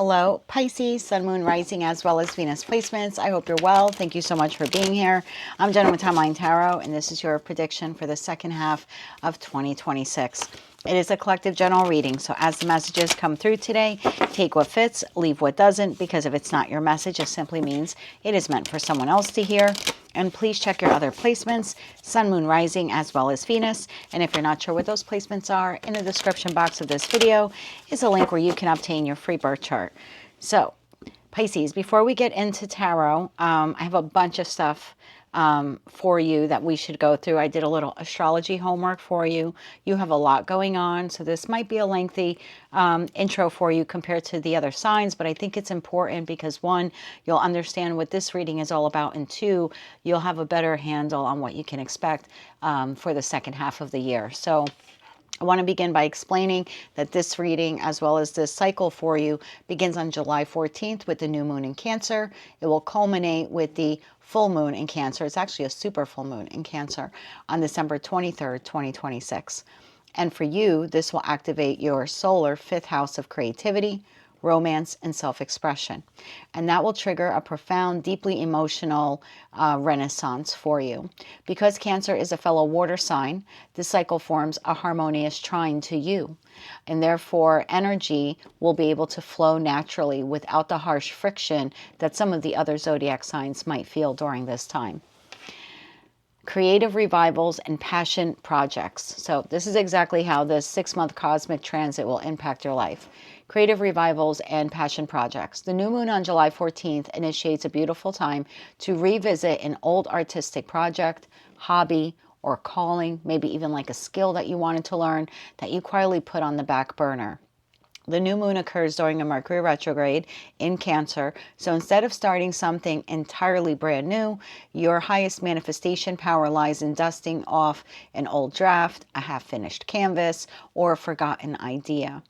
Hello, Pisces, Sun, Moon, Rising, as well as Venus placements. I hope you're well. Thank you so much for being here. I'm Jenna with Timeline Tarot, and this is your prediction for the second half of 2026. It is a collective general reading, so as the messages come through today, take what fits, leave what doesn't, because if it's not your message, it simply means it is meant for someone else to hear. And please check your other placements, Sun, Moon, Rising, as well as Venus. And if you're not sure what those placements are, in the description box of this video is a link where you can obtain your free birth chart. So, Pisces, before we get into tarot, I have a bunch of stuff for you that we should go through. I did a little astrology homework for you. You have a lot going on, so this might be a lengthy intro for you compared to the other signs, but I think it's important because one, you'll understand what this reading is all about, and two, you'll have a better handle on what you can expect for the second half of the year. So I want to begin by explaining that this reading, as well as this cycle for you, begins on July 14th with the new moon in Cancer. It will culminate with the full moon in Cancer. It's actually a super full moon in Cancer on December 23rd, 2026. And for you, this will activate your solar fifth house of creativity, romance, and self-expression. And that will trigger a profound, deeply emotional renaissance for you. Because Cancer is a fellow water sign, this cycle forms a harmonious trine to you. And therefore, energy will be able to flow naturally without the harsh friction that some of the other zodiac signs might feel during this time. Creative revivals and passion projects. So this is exactly how this 6-month cosmic transit will impact your life. Creative revivals and passion projects. The new moon on July 14th initiates a beautiful time to revisit an old artistic project, hobby, or calling, maybe even like a skill that you wanted to learn that you quietly put on the back burner. The new moon occurs during a Mercury retrograde in Cancer, so instead of starting something entirely brand new, your highest manifestation power lies in dusting off an old draft, a half-finished canvas, or a forgotten idea.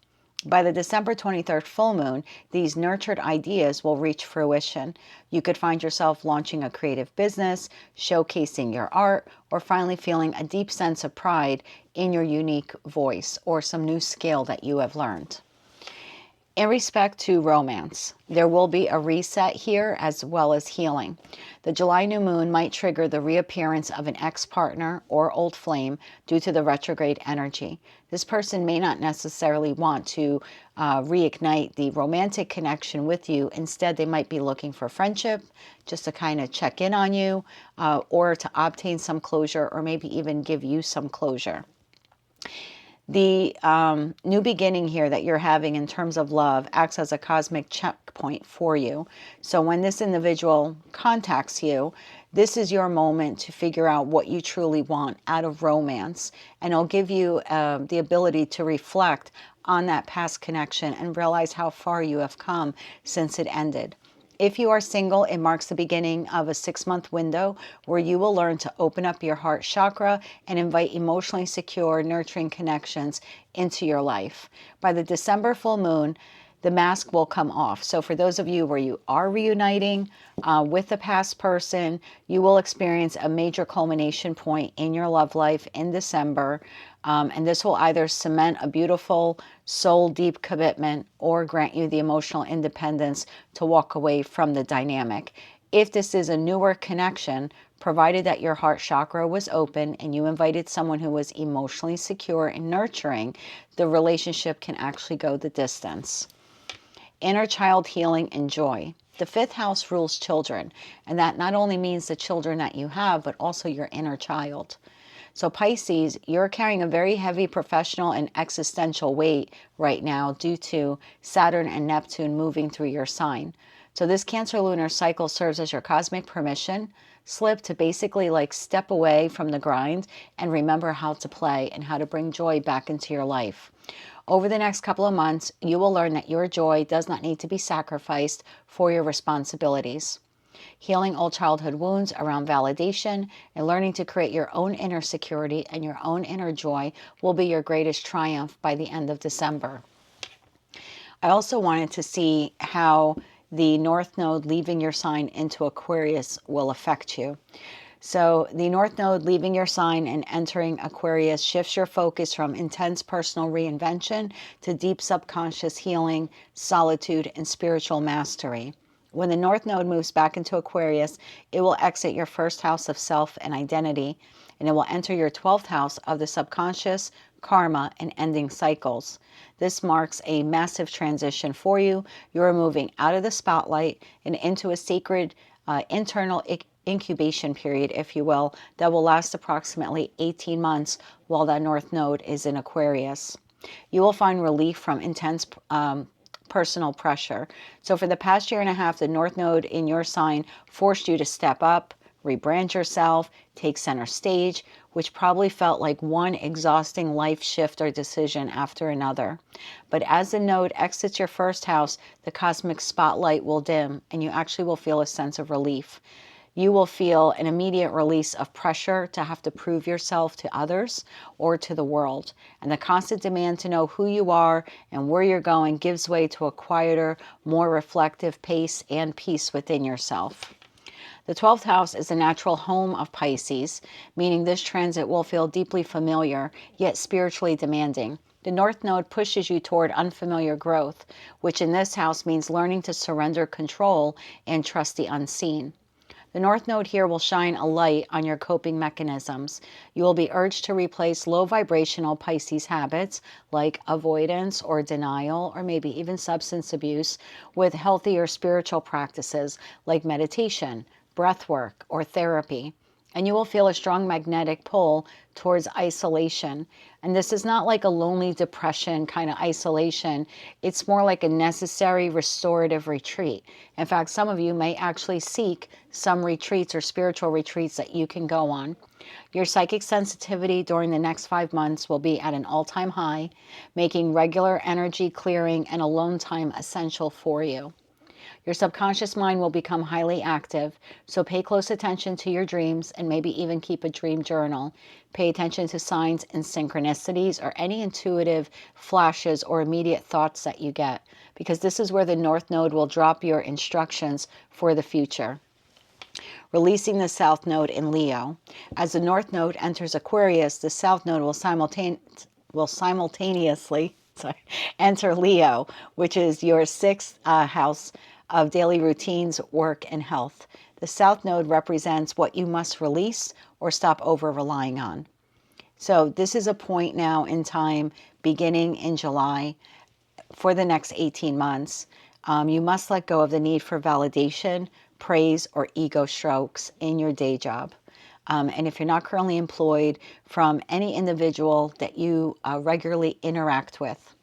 By the December 23rd full moon, these nurtured ideas will reach fruition. You could find yourself launching a creative business, showcasing your art, or finally feeling a deep sense of pride in your unique voice or some new skill that you have learned. In respect to romance, there will be a reset here as well as healing. The July new moon might trigger the reappearance of an ex-partner or old flame due to the retrograde energy. This person may not necessarily want to reignite the romantic connection with you. Instead, they might be looking for friendship, just to kind of check in on you, or to obtain some closure, or maybe even give you some closure. The new beginning here that you're having in terms of love acts as a cosmic checkpoint for you. So when this individual contacts you, this is your moment to figure out what you truly want out of romance. And it'll give you the ability to reflect on that past connection and realize how far you have come since it ended. If you are single, it marks the beginning of a 6-month window where you will learn to open up your heart chakra and invite emotionally secure, nurturing connections into your life. By the December full moon, the mask will come off. So for those of you where you are reuniting with a past person, you will experience a major culmination point in your love life in December. And this will either cement a beautiful, soul-deep commitment or grant you the emotional independence to walk away from the dynamic. If this is a newer connection, provided that your heart chakra was open and you invited someone who was emotionally secure and nurturing, the relationship can actually go the distance. Inner child healing and joy. The fifth house rules children, and that not only means the children that you have, but also your inner child. So Pisces, you're carrying a very heavy professional and existential weight right now due to Saturn and Neptune moving through your sign. So this Cancer lunar cycle serves as your cosmic permission slip to basically like step away from the grind and remember how to play and how to bring joy back into your life. Over the next couple of months, you will learn that your joy does not need to be sacrificed for your responsibilities. Healing old childhood wounds around validation and learning to create your own inner security and your own inner joy will be your greatest triumph by the end of December. I also wanted to see how the North Node leaving your sign into Aquarius will affect you. So the North Node leaving your sign and entering Aquarius shifts your focus from intense personal reinvention to deep subconscious healing, solitude, and spiritual mastery. When the North Node moves back into Aquarius, it will exit your first house of self and identity, and it will enter your 12th house of the subconscious, karma, and ending cycles. This marks a massive transition for you. You are moving out of the spotlight and into a sacred internal incubation period, if you will, that will last approximately 18 months while that North Node is in Aquarius. You will find relief from intense personal pressure. So for the past year and a half, the North Node in your sign forced you to step up, rebrand yourself, take center stage, which probably felt like one exhausting life shift or decision after another. But as the node exits your first house, the cosmic spotlight will dim and you actually will feel a sense of relief. You will feel an immediate release of pressure to have to prove yourself to others or to the world. And the constant demand to know who you are and where you're going gives way to a quieter, more reflective pace and peace within yourself. The 12th house is the natural home of Pisces, meaning this transit will feel deeply familiar, yet spiritually demanding. The North Node pushes you toward unfamiliar growth, which in this house means learning to surrender control and trust the unseen. The North Node here will shine a light on your coping mechanisms. You will be urged to replace low vibrational Pisces habits like avoidance or denial or maybe even substance abuse with healthier spiritual practices like meditation, breath work, or therapy. And you will feel a strong magnetic pull towards isolation. And this is not like a lonely depression kind of isolation. It's more like a necessary restorative retreat. In fact, some of you may actually seek some retreats or spiritual retreats that you can go on. Your psychic sensitivity during the next 5 months will be at an all-time high, making regular energy clearing and alone time essential for you. Your subconscious mind will become highly active, so pay close attention to your dreams and maybe even keep a dream journal. Pay attention to signs and synchronicities or any intuitive flashes or immediate thoughts that you get, because this is where the North Node will drop your instructions for the future. Releasing the South Node in Leo. As the North Node enters Aquarius, the South Node will simultaneously enter Leo, which is your 6th house of daily routines, work, and health. The South Node represents what you must release or stop over relying on. So this is a point now in time beginning in July for the next 18 months. You must let go of the need for validation, praise, or ego strokes in your day job. And if you're not currently employed, from any individual that you regularly interact with.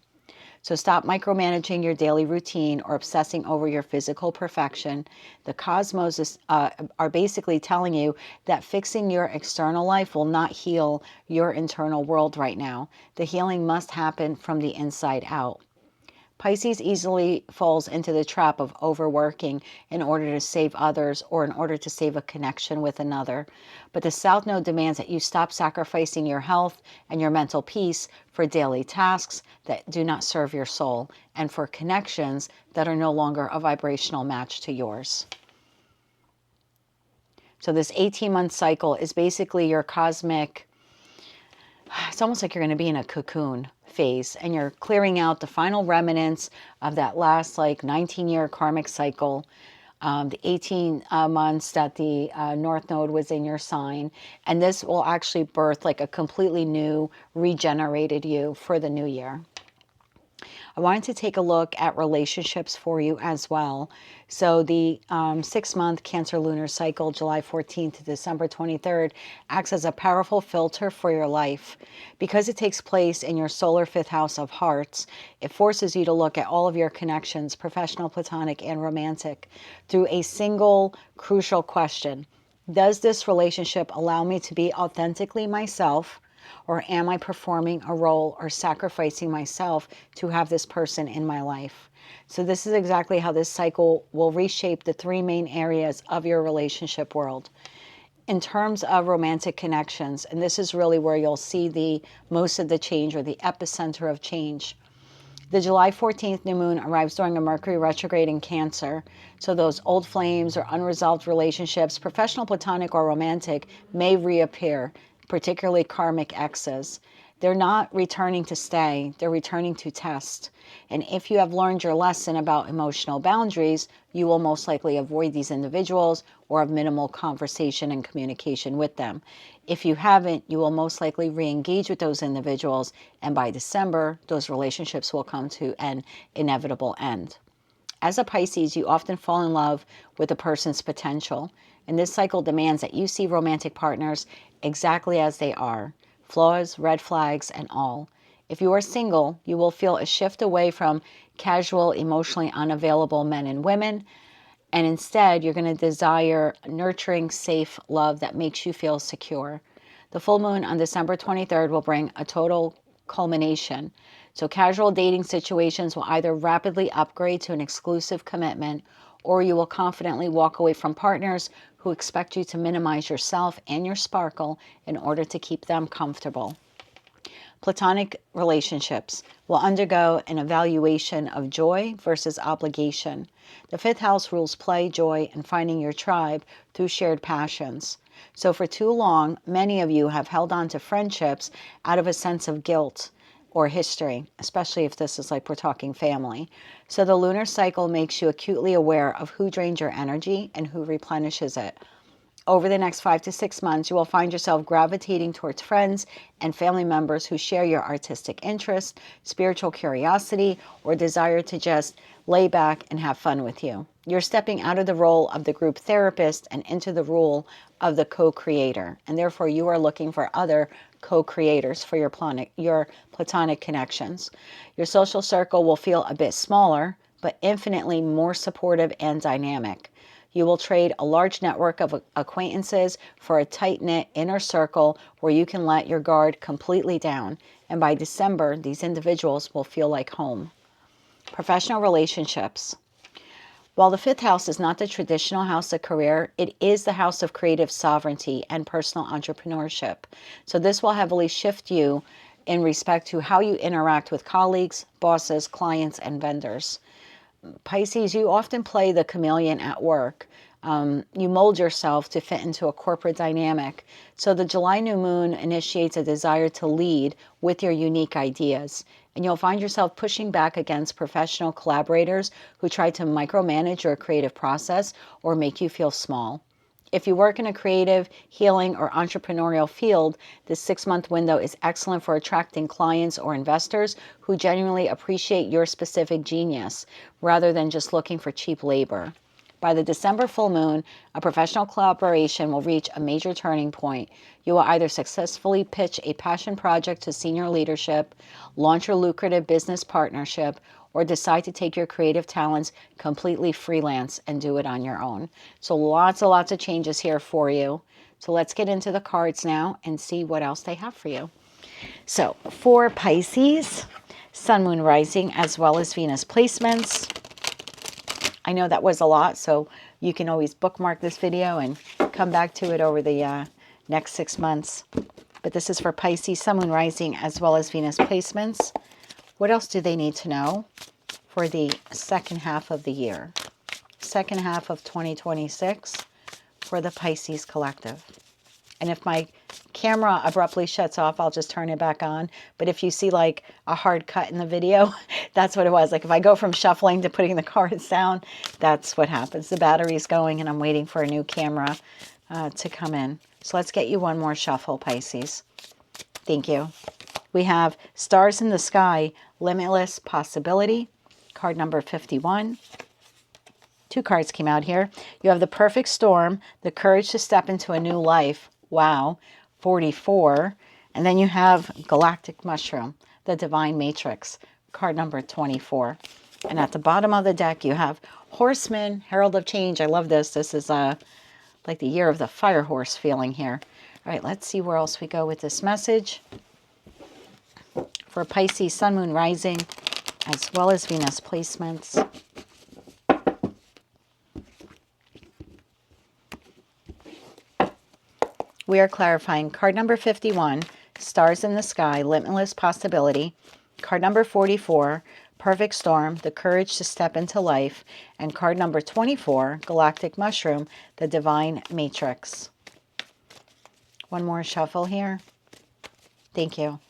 So stop micromanaging your daily routine or obsessing over your physical perfection. The cosmos are basically telling you that fixing your external life will not heal your internal world right now. The healing must happen from the inside out. Pisces easily falls into the trap of overworking in order to save others or in order to save a connection with another. But the South Node demands that you stop sacrificing your health and your mental peace for daily tasks that do not serve your soul and for connections that are no longer a vibrational match to yours. So this 18-month cycle is basically your cosmic, it's almost like you're going to be in a cocoon phase and you're clearing out the final remnants of that last like 19-year karmic cycle, the 18 months that the North Node was in your sign. And this will actually birth like a completely new, regenerated you for the new year. I wanted to take a look at relationships for you as well. So the 6-month Cancer lunar cycle, July 14th to December 23rd, acts as a powerful filter for your life. Because it takes place in your solar 5th house of hearts, it forces you to look at all of your connections, professional, platonic, and romantic, through a single crucial question. Does this relationship allow me to be authentically myself? Or am I performing a role or sacrificing myself to have this person in my life? So this is exactly how this cycle will reshape the 3 main areas of your relationship world. In terms of romantic connections, and this is really where you'll see the most of the change or the epicenter of change. The July 14th new moon arrives during a Mercury retrograde in Cancer. So those old flames or unresolved relationships, professional, platonic, or romantic, may reappear, particularly karmic exes. They're not returning to stay, they're returning to test. And if you have learned your lesson about emotional boundaries, you will most likely avoid these individuals or have minimal conversation and communication with them. If you haven't, you will most likely re-engage with those individuals, and by December, those relationships will come to an inevitable end. As a Pisces, you often fall in love with a person's potential, and this cycle demands that you see romantic partners exactly as they are, flaws, red flags, and all. If you are single, you will feel a shift away from casual, emotionally unavailable men and women, and instead, you're going to desire nurturing, safe love that makes you feel secure. The full moon on December 23rd will bring a total culmination. So casual dating situations will either rapidly upgrade to an exclusive commitment, or you will confidently walk away from partners who expect you to minimize yourself and your sparkle in order to keep them comfortable. Platonic relationships will undergo an evaluation of joy versus obligation. The fifth house rules play, joy, and finding your tribe through shared passions. So for too long, many of you have held on to friendships out of a sense of guilt or history, especially if this is like we're talking family. So the lunar cycle makes you acutely aware of who drains your energy and who replenishes it. Over the next 5 to 6 months, you will find yourself gravitating towards friends and family members who share your artistic interests, spiritual curiosity, or desire to just lay back and have fun with you. You're stepping out of the role of the group therapist and into the role of the co-creator, and therefore you are looking for other co-creators for your platonic connections. Your social circle will feel a bit smaller, but infinitely more supportive and dynamic. You will trade a large network of acquaintances for a tight-knit inner circle where you can let your guard completely down. And by December, these individuals will feel like home. Professional relationships. While the fifth house is not the traditional house of career, it is the house of creative sovereignty and personal entrepreneurship. So this will heavily shift you in respect to how you interact with colleagues, bosses, clients, and vendors. Pisces, you often play the chameleon at work. You mold yourself to fit into a corporate dynamic. So the July new moon initiates a desire to lead with your unique ideas. And you'll find yourself pushing back against professional collaborators who try to micromanage your creative process or make you feel small. If you work in a creative, healing, or entrepreneurial field, this 6-month window is excellent for attracting clients or investors who genuinely appreciate your specific genius, rather than just looking for cheap labor. By the December full moon, a professional collaboration will reach a major turning point. You will either successfully pitch a passion project to senior leadership, launch a lucrative business partnership, or decide to take your creative talents completely freelance and do it on your own. So lots of changes here for you. So let's get into the cards now and see what else they have for you. So for Pisces, Sun, Moon, Rising, as well as Venus placements. I know that was a lot, so you can always bookmark this video and come back to it over the next 6 months. But this is for Pisces, Sun, Moon, Rising, as well as Venus placements. What else do they need to know for the second half of the year? Second half of 2026 for the Pisces collective. And if my camera abruptly shuts off, I'll just turn it back on. But if you see like a hard cut in the video, that's what it was. Like if I go from shuffling to putting the cards down, that's what happens. The battery's going and I'm waiting for a new camera to come in. So let's get you one more shuffle, Pisces. Thank you. We have Stars in the Sky, Limitless Possibility, card number 51. 2 cards came out here. You have the Perfect Storm, the courage to step into a new life. Wow, 44. And then you have Galactic Mushroom, the Divine Matrix, card number 24. And at the bottom of the deck, you have Horseman, Herald of Change. I love this. This is like the year of the fire horse feeling here. All right, let's see where else we go with this message. For Pisces, Sun, Moon, Rising, as well as Venus placements. We are clarifying card number 51, Stars in the Sky, Limitless Possibility. Card number 44, perfect storm, the courage to step into life, and card number 24, galactic mushroom, the divine matrix. One more shuffle here. Thank you.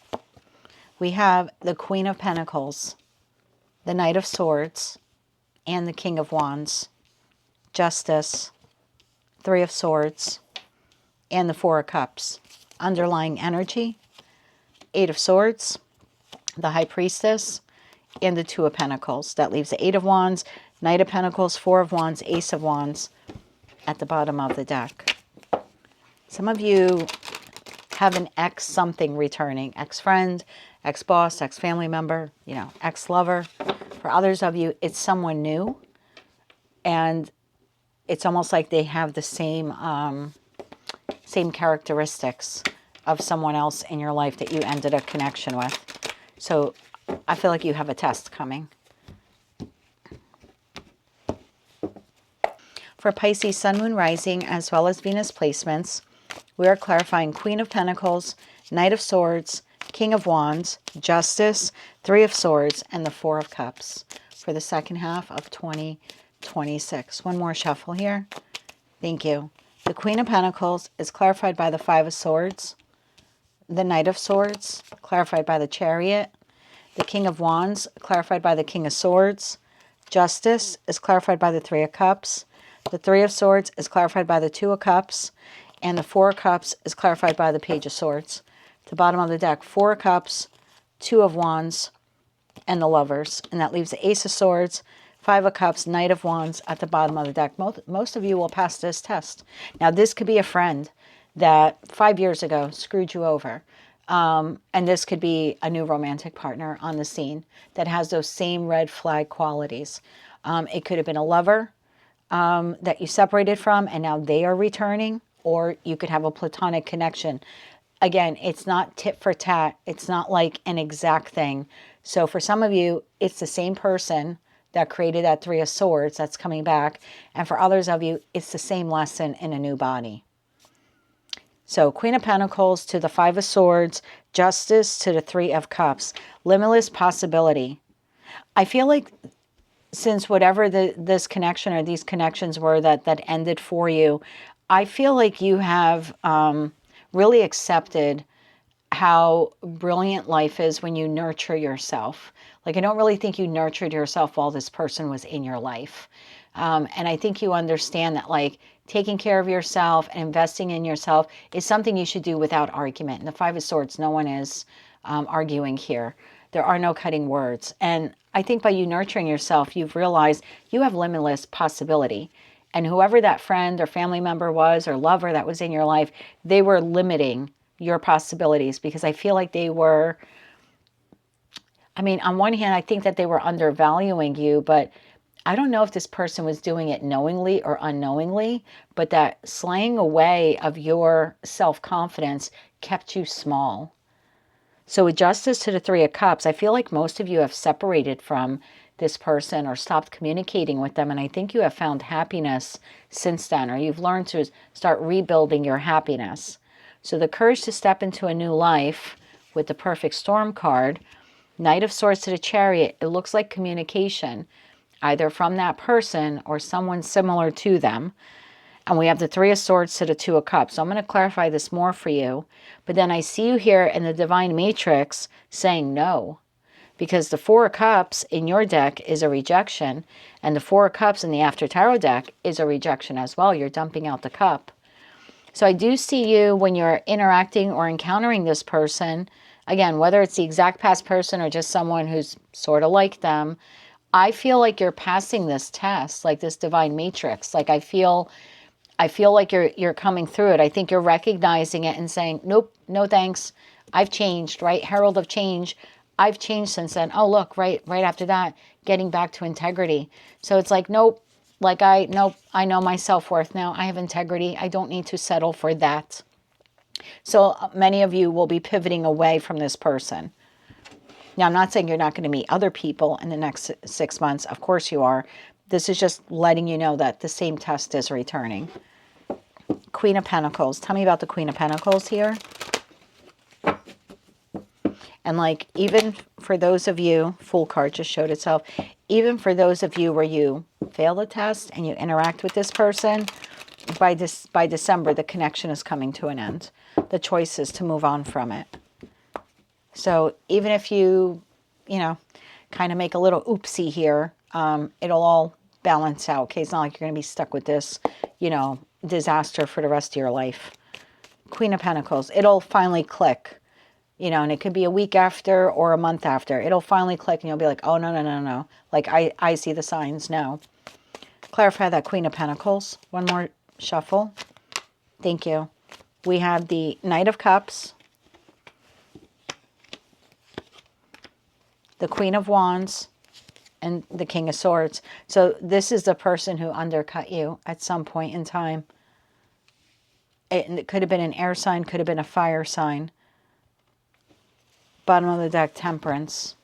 We have the Queen of Pentacles, the Knight of Swords, and the King of Wands, Justice, Three of Swords, and the Four of Cups. Underlying energy, Eight of Swords, the High Priestess, and the Two of Pentacles. That leaves the Eight of Wands, Knight of Pentacles, Four of Wands, Ace of Wands at the bottom of the deck. Some of you have an ex something returning, ex-friend, ex-boss, ex-family member, you know, ex-lover. For others of you, it's someone new, and it's almost like they have the same characteristics of someone else in your life that you ended a connection with. So I feel like you have a test coming. For Pisces, Sun, Moon, Rising, as well as Venus placements, we are clarifying Queen of Pentacles, Knight of Swords, King of Wands, Justice, Three of Swords, and the Four of Cups for the second half of 2026. One more shuffle here. Thank you. The Queen of Pentacles is clarified by the Five of Swords, the Knight of Swords, clarified by the Chariot, the King of Wands, clarified by the King of Swords, Justice is clarified by the Three of Cups, the Three of Swords is clarified by the Two of Cups, and the Four of Cups is clarified by the Page of Swords. At the bottom of the deck, Four of Cups, Two of Wands, and the Lovers. And that leaves the Ace of Swords, Five of Cups, Knight of Wands at the bottom of the deck. Most of you will pass this test. Now, this could be a friend that 5 years ago screwed you over. And this could be a new romantic partner on the scene that has those same red flag qualities. It could have been a lover that you separated from, and now they are returning. Or you could have a platonic connection. Again, it's not tit for tat. It's not like an exact thing. So for some of you, it's the same person that created that Three of Swords that's coming back. And for others of you, it's the same lesson in a new body. So Queen of Pentacles to the Five of Swords, Justice to the Three of Cups. Limitless possibility. I feel like since whatever this connection or these connections were that ended for you, I feel like you have really accepted how brilliant life is when you nurture yourself. Like, I don't really think you nurtured yourself while this person was in your life. And I think you understand that, like, taking care of yourself and investing in yourself is something you should do without argument. And the Five of Swords, no one is arguing here. There are no cutting words. And I think by you nurturing yourself, you've realized you have limitless possibility. And whoever that friend or family member was or lover that was in your life, they were limiting your possibilities because I feel like they were, I mean, on one hand, I think that they were undervaluing you, but I don't know if this person was doing it knowingly or unknowingly, but that slaying away of your self-confidence kept you small. So with Justice to the Three of Cups, I feel like most of you have separated from this person or stopped communicating with them. And I think you have found happiness since then, or you've learned to start rebuilding your happiness. So the courage to step into a new life with the Perfect Storm card, Knight of Swords to the Chariot, it looks like communication, either from that person or someone similar to them. And we have the Three of Swords to the Two of Cups. So I'm going to clarify this more for you. But then I see you here in the Divine Matrix saying no. Because the Four of Cups in your deck is a rejection. And the Four of Cups in the After Tarot deck is a rejection as well. You're dumping out the cup. So I do see you when you're interacting or encountering this person. Again, whether it's the exact past person or just someone who's sort of like them. I feel like you're passing this test, like this Divine Matrix. Like I feel like you're coming through it. I think you're recognizing it and saying, nope, no thanks. I've changed, right? Herald of change. I've changed since then. Oh, look, right after that, getting back to integrity. So it's like, nope, I know my self-worth now. I have integrity. I don't need to settle for that. So many of you will be pivoting away from this person. Now, I'm not saying you're not going to meet other people in the next 6 months. Of course you are. This is just letting you know that the same test is returning. Queen of Pentacles. Tell me about the Queen of Pentacles here. And like, even for those of you, Fool card just showed itself, even for those of you where you fail the test and you interact with this person, by December, the connection is coming to an end. The choice is to move on from it. So even if you, you know, kind of make a little oopsie here, it'll all balance out. Okay, it's not like you're going to be stuck with this, you know, disaster for the rest of your life. Queen of Pentacles, it'll finally click, you know, and it could be a week after or a month after. It'll finally click and you'll be like, oh, no, no, no, no. Like, I see the signs. No. Clarify that Queen of Pentacles. One more shuffle. Thank you. We have the Knight of Cups, the Queen of Wands, and the King of Swords. So this is the person who undercut you at some point in time. It could have been an air sign, could have been a fire sign. Bottom of the deck, Temperance.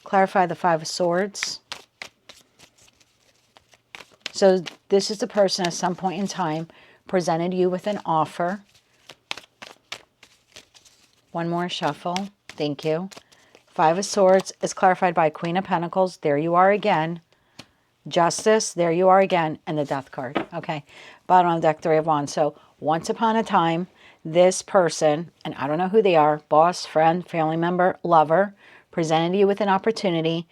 Clarify the Five of Swords. So this is the person at some point in time presented you with an offer. One more shuffle. Thank you. Five of Swords is clarified by Queen of Pentacles. There you are again. Justice. There you are again. And the Death card. Okay. Bottom of the deck, Three of Wands. So once upon a time, this person, and I don't know who they are, boss, friend, family member, lover, presented you with an opportunity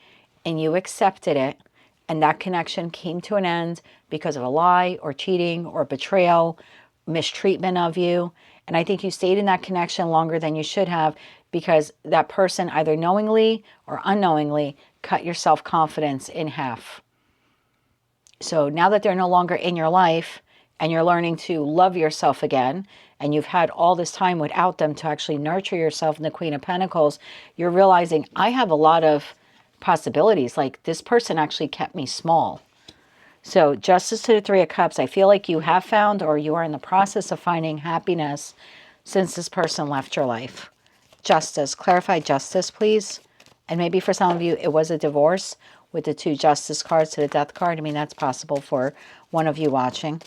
and you accepted it. And that connection came to an end because of a lie or cheating or betrayal, mistreatment of you. And I think you stayed in that connection longer than you should have because that person either knowingly or unknowingly cut your self-confidence in half. So now that they're no longer in your life and you're learning to love yourself again, and you've had all this time without them to actually nurture yourself in the Queen of Pentacles, you're realizing I have a lot of possibilities. Like, this person actually kept me small. So Justice to the Three of Cups. I feel like you have found, or you are in the process of finding, happiness since this person left your life. Justice. Clarify Justice, please. And maybe for some of you, it was a divorce with the two Justice cards to the Death card. I mean, that's possible for one of you watching.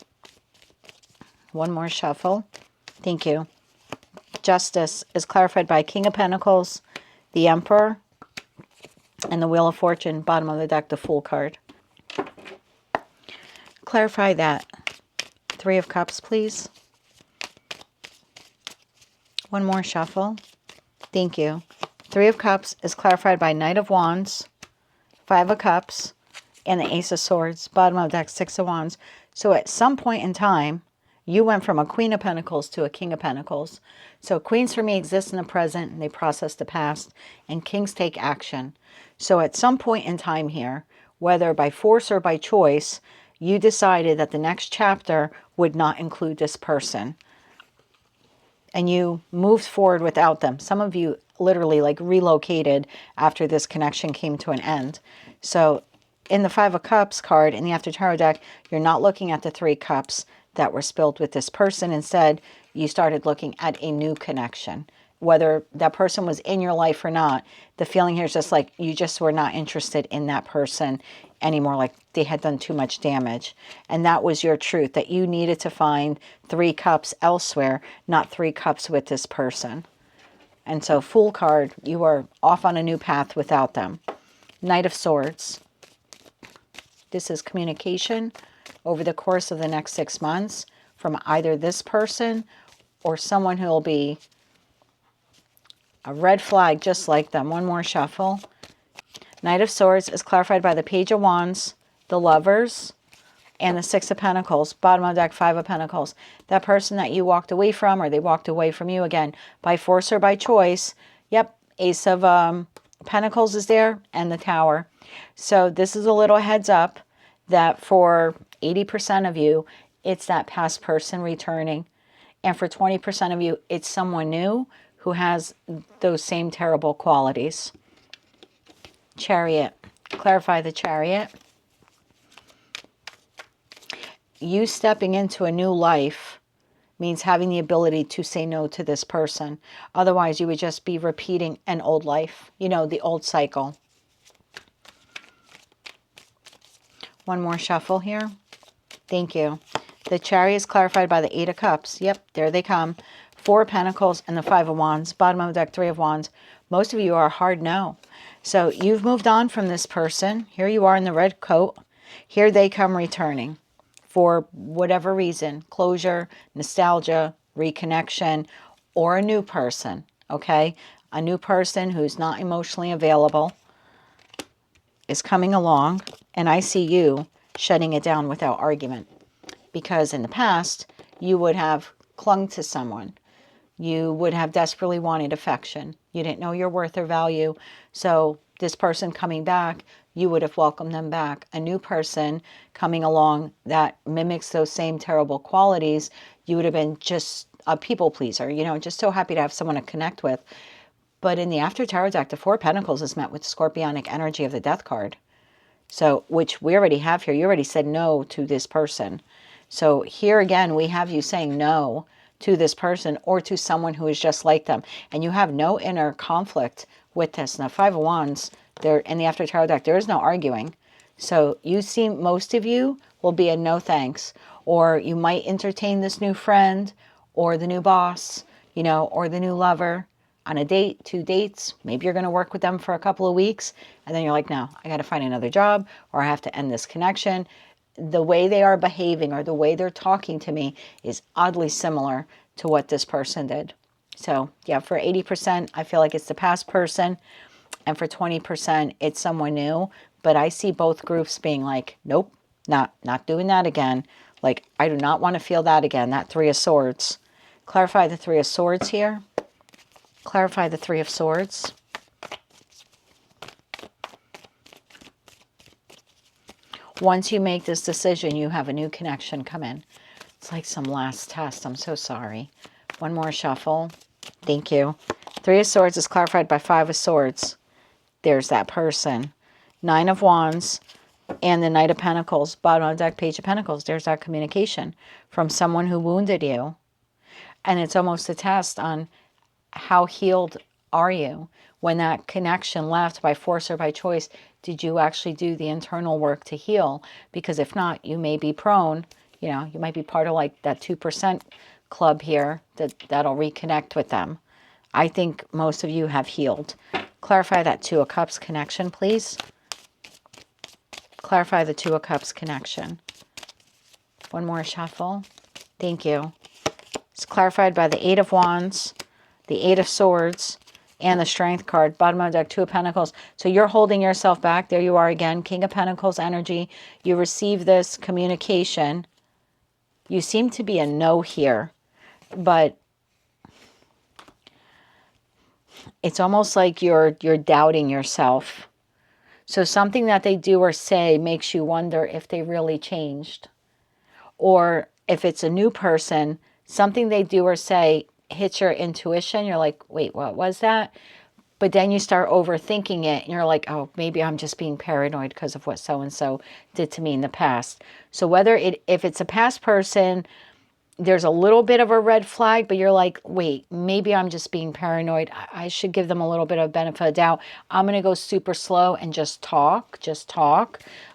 One more shuffle. Thank you. Justice is clarified by King of Pentacles, the Emperor, and the Wheel of Fortune. Bottom of the deck, the Fool card. Clarify that Three of Cups, please. One more shuffle. Thank you. Three of Cups is clarified by Knight of Wands, Five of Cups, and the Ace of Swords. Bottom of the deck, Six of Wands. So at some point in time, you went from a Queen of Pentacles to a King of Pentacles. So queens for me exist in the present, and they process the past, and kings take action. So at some point in time here, whether by force or by choice, you decided that the next chapter would not include this person. And you moved forward without them. Some of you literally like relocated after this connection came to an end. So in the Five of Cups card in the After Tarot deck, you're not looking at the Three Cups that were spilled with this person. Instead, you started looking at a new connection. Whether that person was in your life or not, the feeling here is just like you just were not interested in that person anymore, like they had done too much damage. And that was your truth, that you needed to find Three Cups elsewhere, not Three Cups with this person. And so Fool card, you are off on a new path without them. Knight of Swords. This is communication over the course of the next 6 months from either this person or someone who will be a red flag just like them. One more shuffle. Knight of Swords is clarified by the Page of Wands, the Lovers, and the Six of Pentacles. Bottom of the deck, Five of Pentacles. That person that you walked away from, or they walked away from you, again, by force or by choice. Yep, Ace of Pentacles is there, and the Tower. So this is a little heads up that for 80% of you, it's that past person returning. And for 20% of you, it's someone new who has those same terrible qualities. Chariot. Clarify the Chariot. You stepping into a new life means having the ability to say no to this person. Otherwise, you would just be repeating an old life. You know, the old cycle. One more shuffle here. Thank you. The Chariot is clarified by the Eight of Cups. Yep, there they come. Four of Pentacles and the Five of Wands. Bottom of the deck, Three of Wands. Most of you are hard no. So you've moved on from this person. Here you are in the red coat. Here they come returning for whatever reason, closure, nostalgia, reconnection, or a new person, okay? A new person who's not emotionally available is coming along, and I see you shutting it down without argument. Because in the past, you would have clung to someone. You would have desperately wanted affection. You didn't know your worth or value. So this person coming back, you would have welcomed them back. A new person coming along that mimics those same terrible qualities, you would have been just a people pleaser, you know, just so happy to have someone to connect with. But in the After Tarot deck, the Four of Pentacles is met with scorpionic energy of the Death card. So, which we already have here. You already said no to this person. So here again, we have you saying no to this person or to someone who is just like them. And you have no inner conflict with this. Now, Five of Wands, there in the After Tarot deck, there is no arguing. So you seem, most of you will be a no thanks. Or you might entertain this new friend or the new boss, you know, or the new lover on a date, 2 dates. Maybe you're going to work with them for a couple of weeks. And then you're like, no, I got to find another job or I have to end this connection. The way they are behaving or the way they're talking to me is oddly similar to what this person did. So yeah, for 80%, I feel like it's the past person. And for 20%, it's someone new. But I see both groups being like, nope, not doing that again. Like, I do not want to feel that again. That Three of Swords. Clarify the Three of Swords here. Clarify the Three of Swords. Once you make this decision, you have a new connection come in. It's like some last test. I'm so sorry. One more shuffle. Thank you. Three of Swords is clarified by Five of Swords. There's that person. Nine of Wands and the Knight of Pentacles. Bottom of the deck, Page of Pentacles. There's that communication from someone who wounded you. And it's almost a test on how healed are you? When that connection left by force or by choice, did you actually do the internal work to heal? Because if not, you may be prone, you know, you might be part of like that 2% club here that'll reconnect with them. I think most of you have healed. Clarify that Two of Cups connection, please. Clarify the Two of Cups connection. One more shuffle. Thank you. It's clarified by the Eight of Wands, the Eight of Swords, and the Strength card. Bottom of the deck, Two of Pentacles. So you're holding yourself back. There you are again. King of Pentacles energy. You receive this communication. You seem to be a no here, but it's almost like you're doubting yourself. So something that they do or say makes you wonder if they really changed. Or if it's a new person, something they do or say hits your intuition. You're like, wait, what was that? But then you start overthinking it and you're like, oh, maybe I'm just being paranoid because of what so-and-so did to me in the past. So if it's a past person, there's a little bit of a red flag, but you're like, wait, maybe I'm just being paranoid. I should give them a little bit of benefit of doubt. I'm going to go super slow and just talk,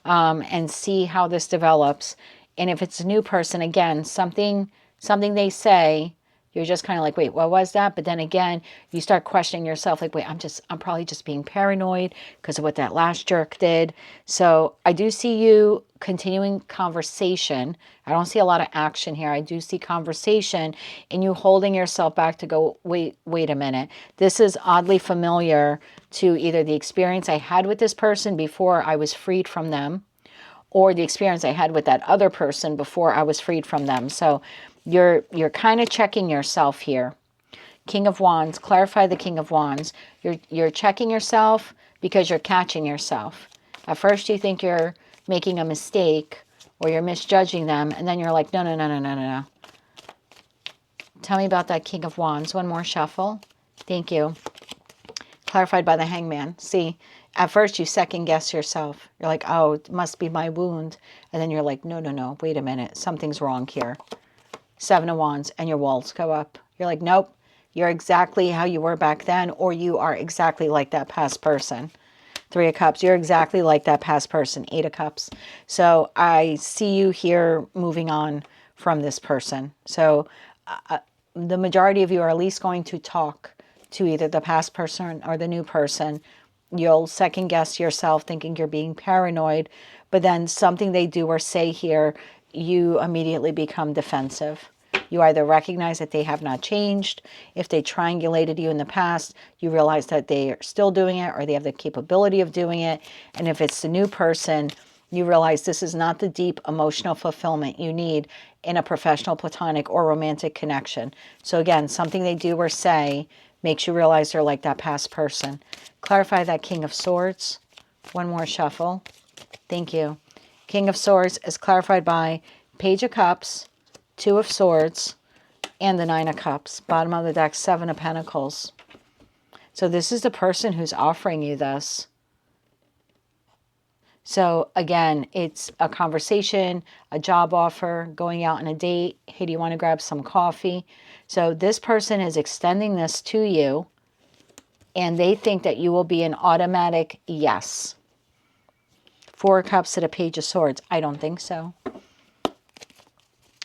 and see how this develops. And if it's a new person, again, something they say, you're just kind of like, wait, what was that? But then again, you start questioning yourself, like, wait, I'm probably just being paranoid because of what that last jerk did. So I do see you continuing conversation. I don't see a lot of action here. I do see conversation and you holding yourself back to go, wait a minute. This is oddly familiar to either the experience I had with this person before I was freed from them, or the experience I had with that other person before I was freed from them. So you're kind of checking yourself here. King of Wands, clarify the King of Wands. You're checking yourself because you're catching yourself. At first you think you're making a mistake or you're misjudging them, and then you're like, no. Tell me about that King of Wands. One more shuffle. Thank you. Clarified by the Hangman. See, at first you second guess yourself. You're like, oh, it must be my wound. And then you're like, no, wait a minute. Something's wrong here. Seven of Wands, and your walls go up. You're like, nope, you're exactly how you were back then, or you are exactly like that past person. Three of Cups, you're exactly like that past person. Eight of Cups. So I see you here moving on from this person. So the majority of you are at least going to talk to either the past person or the new person. You'll second guess yourself thinking you're being paranoid, but then something they do or say here, you immediately become defensive. You either recognize that they have not changed. If they triangulated you in the past, you realize that they are still doing it or they have the capability of doing it. And if it's the new person, you realize this is not the deep emotional fulfillment you need in a professional, platonic, or romantic connection. So again, something they do or say makes you realize they're like that past person. Clarify that King of Swords. One more shuffle. Thank you. King of Swords is clarified by Page of Cups, Two of Swords, and the Nine of Cups. Bottom of the deck, Seven of Pentacles. So this is the person who's offering you this. So again, it's a conversation, a job offer, going out on a date. Hey, do you want to grab some coffee? So this person is extending this to you, and they think that you will be an automatic yes. Four of Cups to the Page of Swords. I don't think so.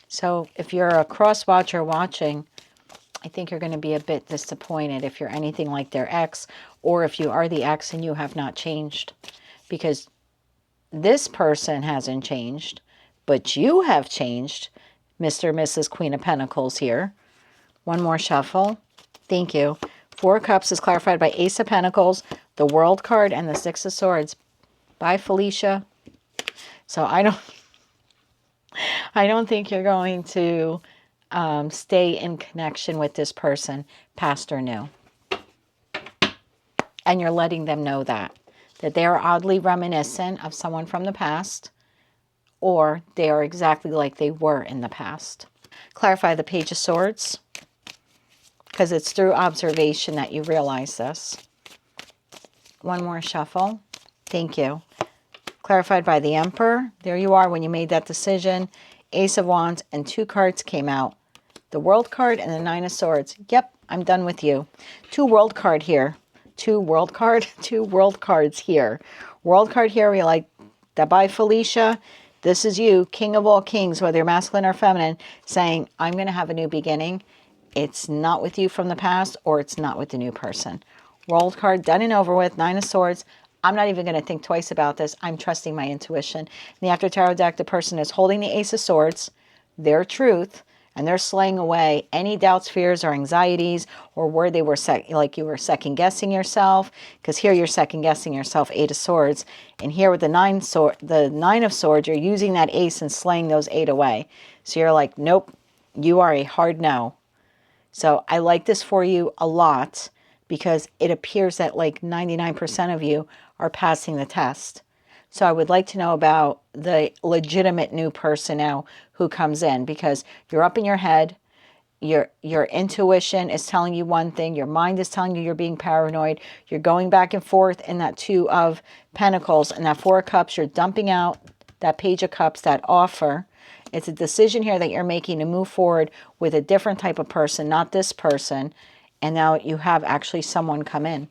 So if you're a cross watcher watching, I think you're going to be a bit disappointed if you're anything like their ex, or if you are the ex and you have not changed. Because this person hasn't changed, but you have changed. Mr. and Mrs. Queen of Pentacles here. One more shuffle. Thank you. Four of Cups is clarified by Ace of Pentacles, the World card, and the Six of Swords. Bye, Felicia. So I don't think you're going to stay in connection with this person, past or new. And you're letting them know that they are oddly reminiscent of someone from the past, or they are exactly like they were in the past. Clarify the Page of Swords, because it's through observation that you realize this. One more shuffle. Thank you. Clarified by the Emperor. There you are when you made that decision. Ace of Wands and two cards came out. The World card and the Nine of Swords. Yep, I'm done with you. Two World card here. Two World cards here. World card here, we like that by Felicia. This is you, King of all kings, whether you're masculine or feminine, saying, I'm going to have a new beginning. It's not with you from the past, or it's not with the new person. World card done and over with. Nine of Swords. I'm not even going to think twice about this. I'm trusting my intuition. In the After Tarot deck, the person is holding the Ace of Swords, their truth, and they're slaying away any doubts, fears, or anxieties, or where they were like you were second guessing yourself. Because here you're second guessing yourself, Eight of Swords, and here with the Nine of Swords, you're using that Ace and slaying those eight away. So you're like, nope, you are a hard no. So I like this for you a lot, because it appears that like 99% of you are passing the test. So I would like to know about the legitimate new person now who comes in, because you're up in your head. Your intuition is telling you one thing. Your mind is telling you you're being paranoid. You're going back and forth in that Two of Pentacles and that Four of Cups. You're dumping out that Page of Cups, that offer. It's a decision here that you're making to move forward with a different type of person, not this person. And now you have actually someone come in.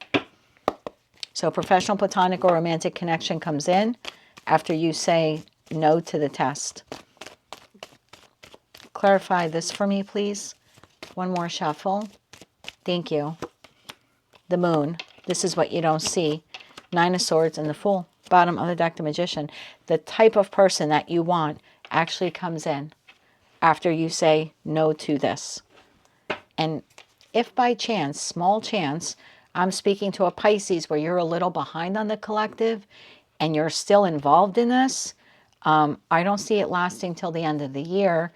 So professional, platonic, or romantic connection comes in after you say no to the test. Clarify this for me, please. One more shuffle. Thank you. The Moon. This is what you don't see. Nine of Swords and the Fool. Bottom of the deck, the Magician. The type of person that you want actually comes in after you say no to this. And if by chance, small chance, I'm speaking to a Pisces where you're a little behind on the collective and you're still involved in this, I don't see it lasting till the end of the year,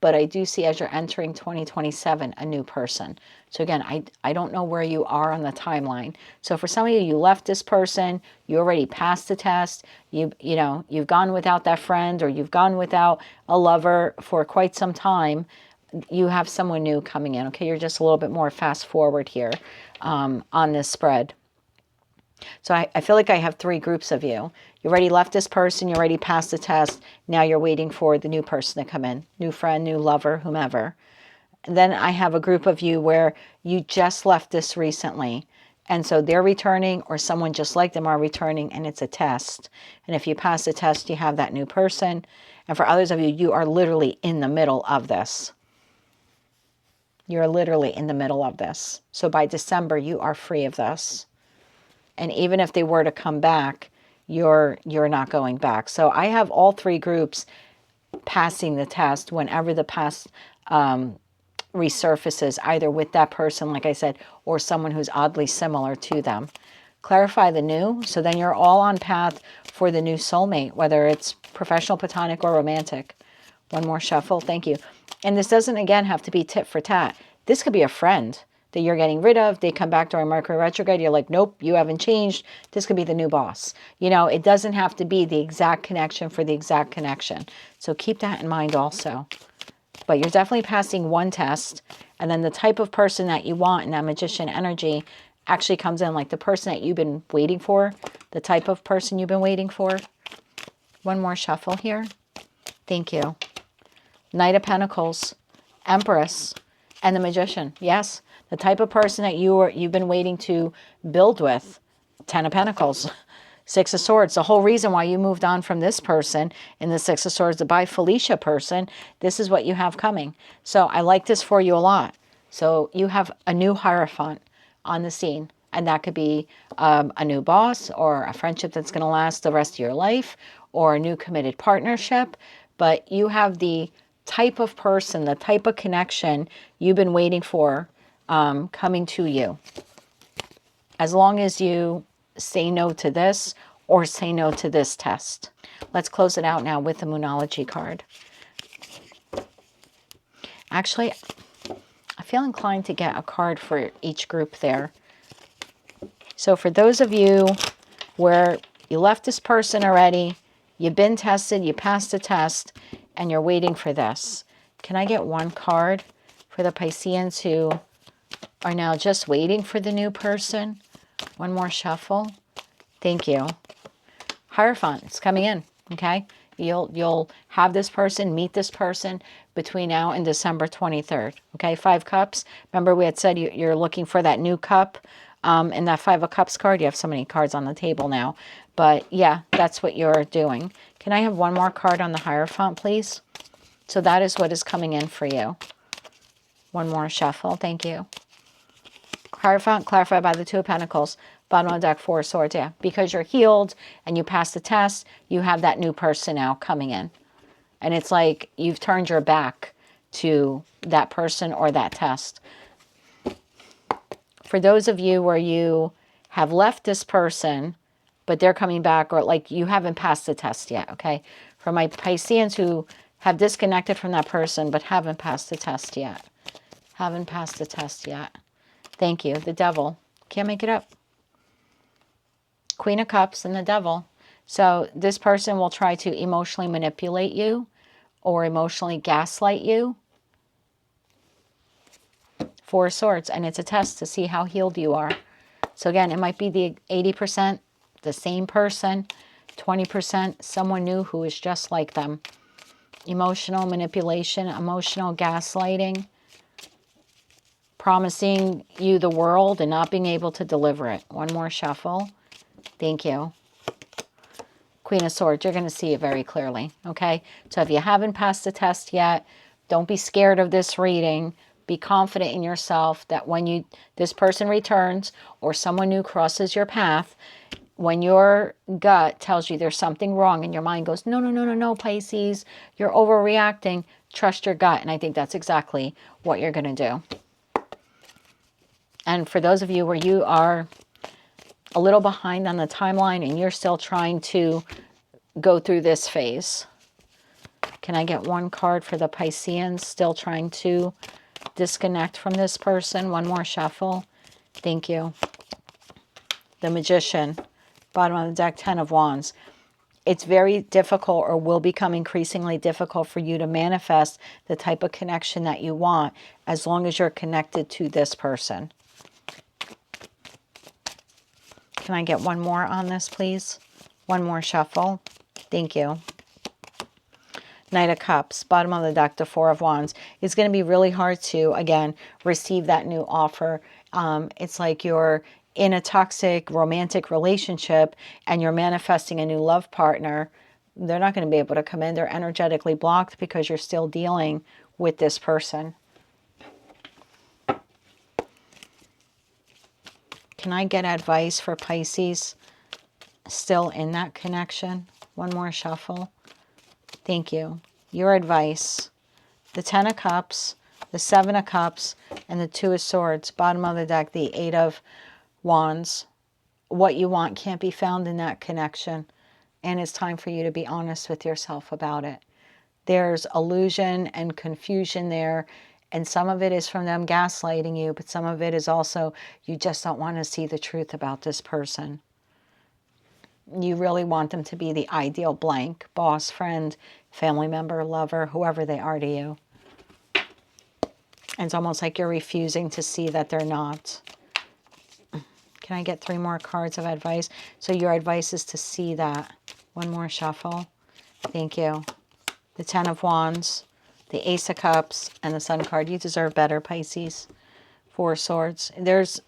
but I do see as you're entering 2027 a new person. So again, I don't know where you are on the timeline. So for some of you, you left this person, you already passed the test, you've gone without that friend, or you've gone without a lover for quite some time. You have someone new coming in. Okay, you're just a little bit more fast forward here on this spread. So I feel like I have three groups of you. You already left this person, you already passed the test. Now you're waiting for the new person to come in. New friend, new lover, whomever. And then I have a group of you where you just left this recently. And so they're returning, or someone just like them are returning, and it's a test. And if you pass the test, you have that new person. And for others of you, you are literally in the middle of this. You're literally in the middle of this. So by December, you are free of this. And even if they were to come back, you're not going back. So I have all three groups passing the test whenever the past resurfaces, either with that person, like I said, or someone who's oddly similar to them. Clarify the new, so then you're all on path for the new soulmate, whether it's professional, platonic, or romantic. One more shuffle. Thank you. And this doesn't, again, have to be tit for tat. This could be a friend that you're getting rid of. They come back during Mercury retrograde. You're like, nope, you haven't changed. This could be the new boss. You know, it doesn't have to be the exact connection for the exact connection. So keep that in mind also. But you're definitely passing one test. And then the type of person that you want in that magician energy actually comes in, like the person that you've been waiting for, the type of person you've been waiting for. One more shuffle here. Thank you. Knight of Pentacles, Empress, and the Magician. Yes, the type of person that you've been waiting to build with. Ten of Pentacles, Six of Swords. The whole reason why you moved on from this person in the Six of Swords, the By Felicia person, this is what you have coming. So I like this for you a lot. So you have a new Hierophant on the scene. And that could be a new boss, or a friendship that's going to last the rest of your life, or a new committed partnership. But you have the type of person, the type of connection you've been waiting for coming to you. As long as you say no to this or say no to this test. Let's close it out now with the Moonology card. Actually, I feel inclined to get a card for each group there. So for those of you where you left this person already, you've been tested, you passed the test, and you're waiting for this. Can I get one card for the Pisceans who are now just waiting for the new person? One more shuffle. Thank you. Hierophant, it's coming in, okay? You'll have this person, meet this person between now and December 23rd, okay? 5 Cups. Remember we had said you're looking for that new cup in that 5 of Cups card. You have so many cards on the table now. But yeah, that's what you're doing. Can I have one more card on the Hierophant, please? So that is what is coming in for you. One more shuffle. Thank you. Hierophant, clarified by the 2 of Pentacles. Bottom of the deck, 4 of Swords. Yeah, because you're healed and you passed the test, you have that new person now coming in. And it's like you've turned your back to that person or that test. For those of you where you have left this person, but they're coming back, or like you haven't passed the test yet, okay? For my Pisceans who have disconnected from that person but haven't passed the test yet. Haven't passed the test yet. Thank you. The Devil. Can't make it up. Queen of Cups and the Devil. So this person will try to emotionally manipulate you or emotionally gaslight you. 4 of Swords. And it's a test to see how healed you are. So again, it might be the 80%, the same person, 20%, someone new who is just like them. Emotional manipulation, emotional gaslighting, promising you the world and not being able to deliver it. One more shuffle. Thank you. Queen of Swords, you're going to see it very clearly, okay? So if you haven't passed the test yet, don't be scared of this reading. Be confident in yourself that when this person returns or someone new crosses your path, when your gut tells you there's something wrong and your mind goes, no, no, no, no, no, Pisces, you're overreacting, trust your gut. And I think that's exactly what you're going to do. And for those of you where you are a little behind on the timeline and you're still trying to go through this phase, can I get one card for the Pisceans still trying to disconnect from this person? One more shuffle. Thank you. The Magician. Bottom of the deck, 10 of Wands. It's very difficult, or will become increasingly difficult, for you to manifest the type of connection that you want as long as you're connected to this person. Can I get one more on this, please? One more shuffle. Thank you. Knight of Cups, bottom of the deck, the 4 of Wands. It's going to be really hard to, again, receive that new offer. It's like you're in a toxic romantic relationship and you're manifesting a new love partner. They're not going to be able to come in. They're energetically blocked because you're still dealing with this person. Can I get advice for Pisces still in that connection? One more shuffle. Thank you. Your advice. The 10 of Cups, the 7 of Cups, and the 2 of Swords. Bottom of the deck, the 8 of Wands. What you want can't be found in that connection. And it's time for you to be honest with yourself about it. There's illusion and confusion there. And some of it is from them gaslighting you, but some of it is also you just don't want to see the truth about this person. You really want them to be the ideal blank, boss, friend, family member, lover, whoever they are to you. And it's almost like you're refusing to see that they're not. Can I get 3 more cards of advice? So your advice is to see that. One more shuffle. Thank you. The 10 of Wands, the Ace of Cups, and the Sun card. You deserve better, Pisces. 4 of Swords. There's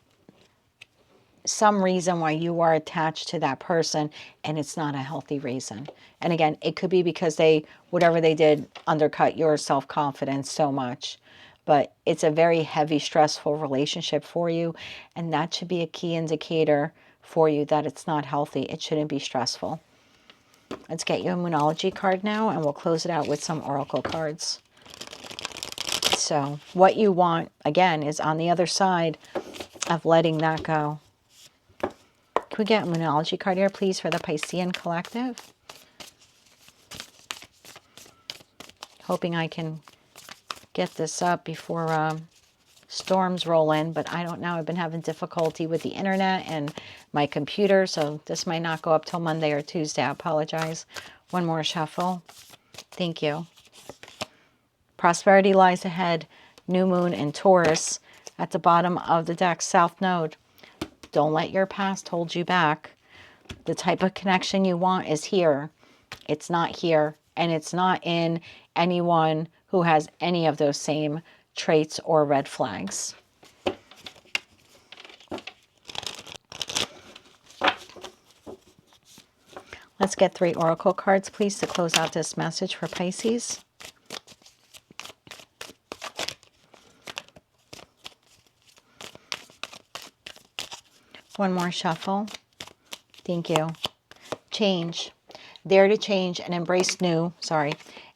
some reason why you are attached to that person, and it's not a healthy reason. And again, it could be because whatever they did undercut your self-confidence so much. But it's a very heavy, stressful relationship for you, and that should be a key indicator for you that it's not healthy. It shouldn't be stressful. Let's get you a Moonology card now, and we'll close it out with some Oracle cards. So what you want, again, is on the other side of letting that go. Can we get a Moonology card here, please, for the Piscean Collective? Hoping I can get this up before storms roll in, but I don't know. I've been having difficulty with the internet and my computer, so this might not go up till Monday or Tuesday. I apologize. One more shuffle. Thank you. Prosperity lies ahead. New moon in Taurus at the bottom of the deck, South Node. Don't let your past hold you back. The type of connection you want is here. It's not here, and it's not in anyone who has any of those same traits or red flags. Let's get 3 Oracle cards, please, to close out this message for Pisces. One more shuffle. Thank you. Change. Dare to change and embrace new,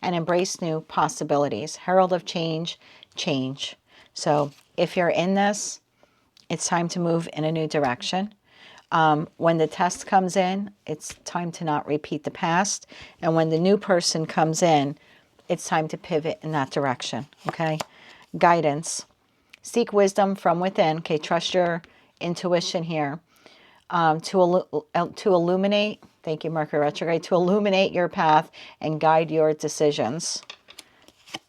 embrace new possibilities. Herald of change, change. So if you're in this, it's time to move in a new direction. When the test comes in, it's time to not repeat the past. And when the new person comes in, it's time to pivot in that direction, okay? Guidance. Seek wisdom from within, okay? Trust your intuition here. To illuminate, thank you, Mercury retrograde, to illuminate your path and guide your decisions.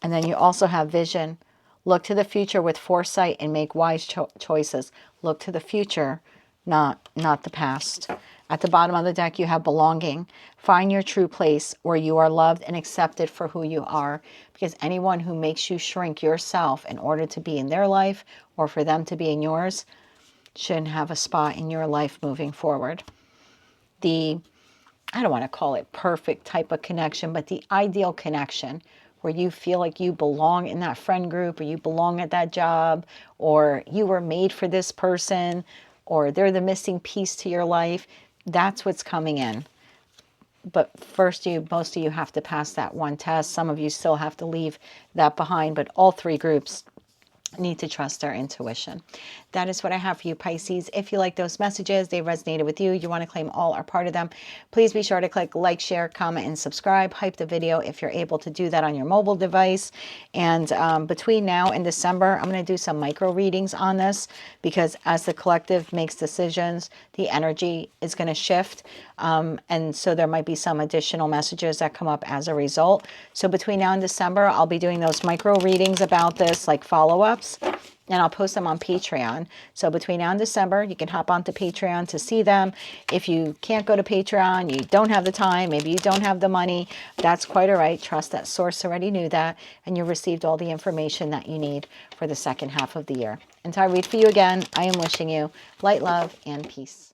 And then you also have vision. Look to the future with foresight and make wise choices. Look to the future, not the past. At the bottom of the deck, you have belonging. Find your true place where you are loved and accepted for who you are. Because anyone who makes you shrink yourself in order to be in their life or for them to be in yours shouldn't have a spot in your life moving forward. I don't want to call it perfect type of connection, but the ideal connection where you feel like you belong in that friend group, or you belong at that job, or you were made for this person, or they're the missing piece to your life. That's what's coming in. But first, most of you have to pass that one test. Some of you still have to leave that behind, but all 3 groups need to trust their intuition. That is what I have for you, Pisces. If you like those messages, they resonated with you, you want to claim all or part of them, please be sure to click like, share, comment, and subscribe. Hype the video if you're able to do that on your mobile device. And between now and December, I'm going to do some micro readings on this, because as the collective makes decisions, the energy is going to shift. And so there might be some additional messages that come up as a result. So between now and December, I'll be doing those micro readings about this, like follow-ups. And I'll post them on Patreon. So between now and December, you can hop onto Patreon to see them. If you can't go to Patreon, you don't have the time, maybe you don't have the money, that's quite all right. Trust that source already knew that, and you received all the information that you need for the second half of the year. Until I read for you again, I am wishing you light, love, and peace.